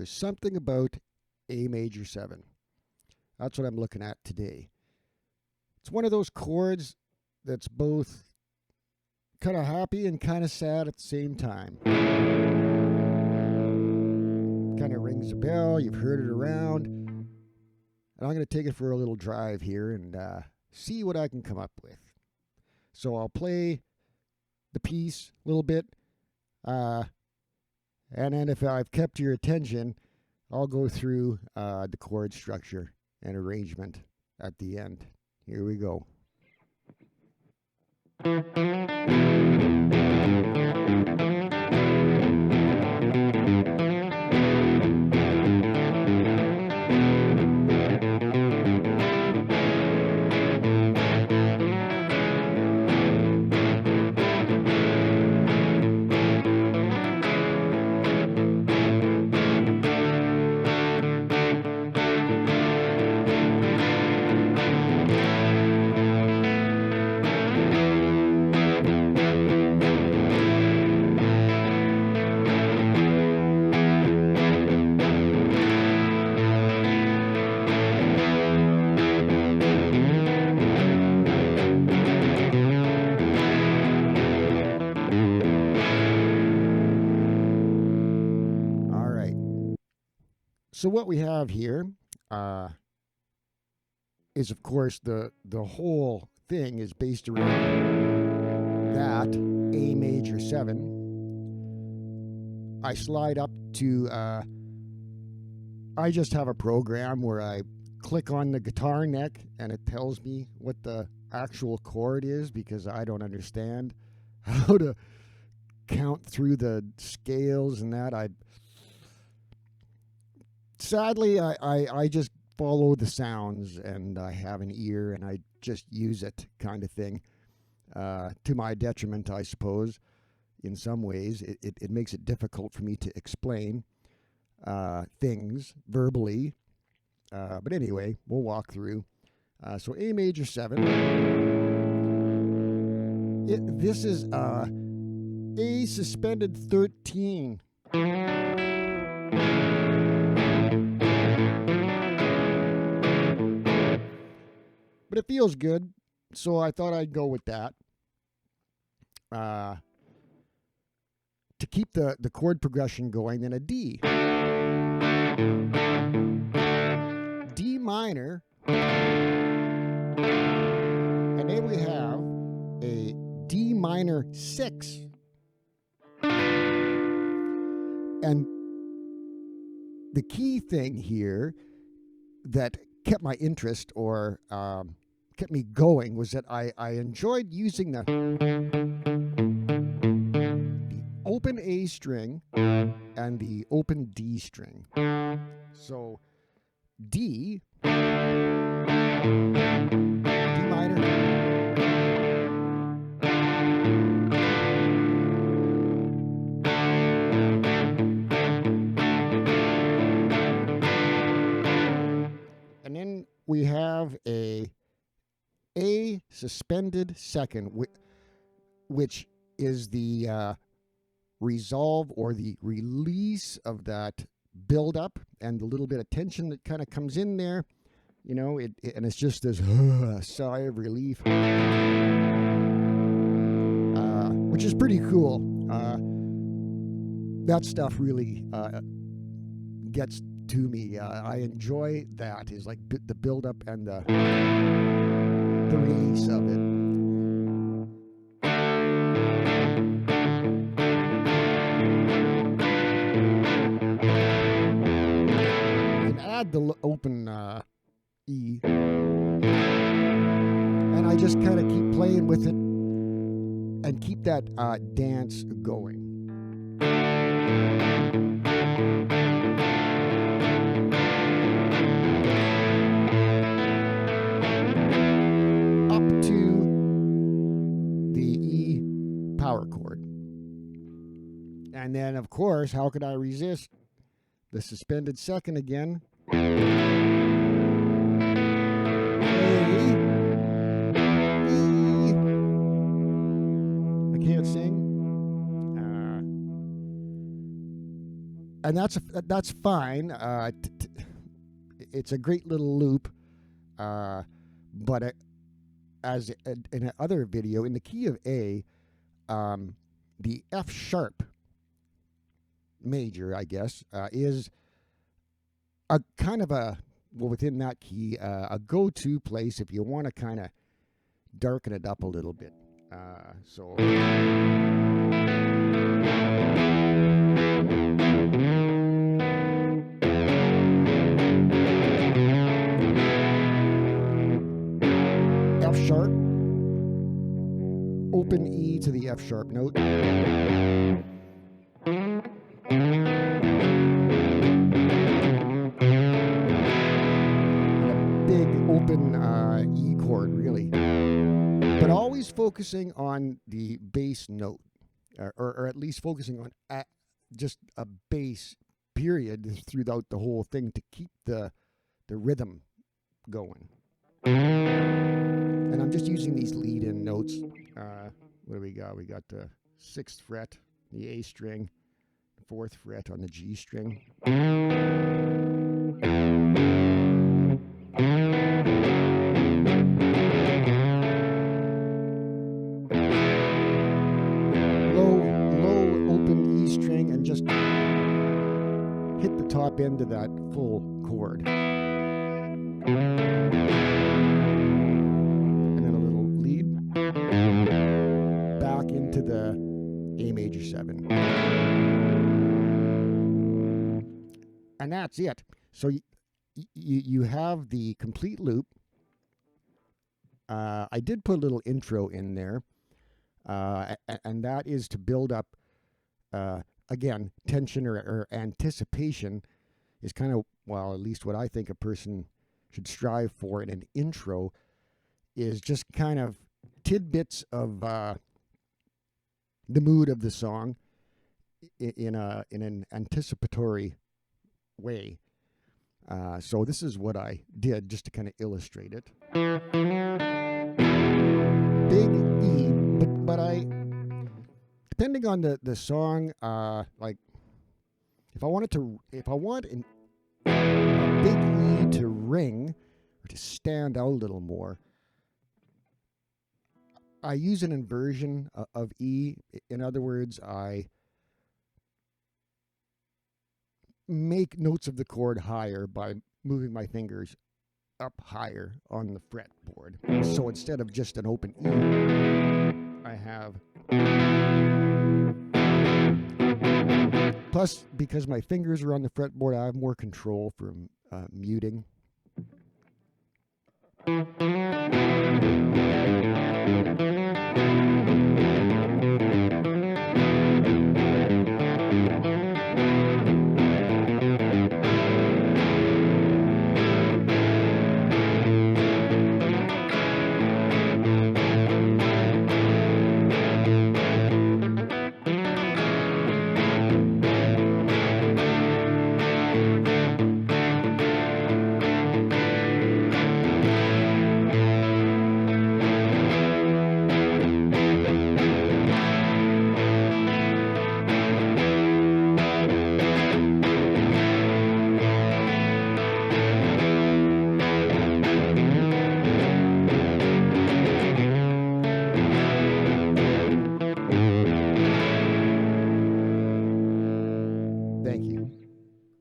there's something about A major 7. That's what I'm looking at today. It's one of those chords that's both kind of happy and kind of sad at the same time. Kind of rings a bell. You've heard it around. And I'm going to take it for a little drive here and see what I can come up with. So I'll play the piece a little bit. And then if I've kept your attention, I'll go through the chord structure and arrangement at the end. Here we go. So what we have here is, of course, the whole thing is based around that A major 7. I slide up to, I just have a program where I click on the guitar neck and it tells me what the actual chord is, because I don't understand how to count through the scales and that. Sadly, I just follow the sounds, and I have an ear, and I just use it, kind of thing, to my detriment, I suppose. In some ways, it makes it difficult for me to explain things verbally. But anyway, we'll walk through. So A major 7. This is A suspended 13. But it feels good, so I thought I'd go with that. To keep the chord progression going, then a D. D minor. And then we have a D minor 6. And the key thing here that kept my interest, or kept me going, was that I enjoyed using the open A string and the open D string. So D, D minor, and then we have a suspended second, which is the resolve or the release of that build-up and the little bit of tension that kind of comes in there. You know, and it's just this sigh of relief, which is pretty cool. That stuff really gets to me. I enjoy that, is like the build-up and the release of it. You can add the open E, and I just kind of keep playing with it and keep that dance going. Power chord. And then, of course, how could I resist the suspended second again? A. E. I can't sing. and that's fine. It's a great little loop, but as in another video, in the key of A, the F sharp major, I guess, is a kind of within that key, a go-to place if you want to kind of darken it up a little bit. So. F sharp, open E to the F sharp note. Open E chord, really, but always focusing on the bass note, or at least focusing on just a bass period throughout the whole thing to keep the rhythm going. And I'm just using these lead-in notes. What do we got? We got the 6th fret, the A string, 4th fret on the G string. Low open E string, and just hit the top end of that full chord. And then a little lead back into the A major 7. And that's it. So you have the complete loop. I did put a little intro in there, and that is to build up, again, tension or anticipation is kind of, well, at least what I think a person should strive for in an intro is just kind of tidbits of the mood of the song in an anticipatory way. So this is what I did just to kind of illustrate it. Big E, but I, depending on the song, like if I want a big E to ring or to stand out a little more, I use an inversion of E. In other words, I make notes of the chord higher by moving my fingers up higher on the fretboard. So instead of just an open E, I have. Plus, because my fingers are on the fretboard, I have more control from muting. Thank you.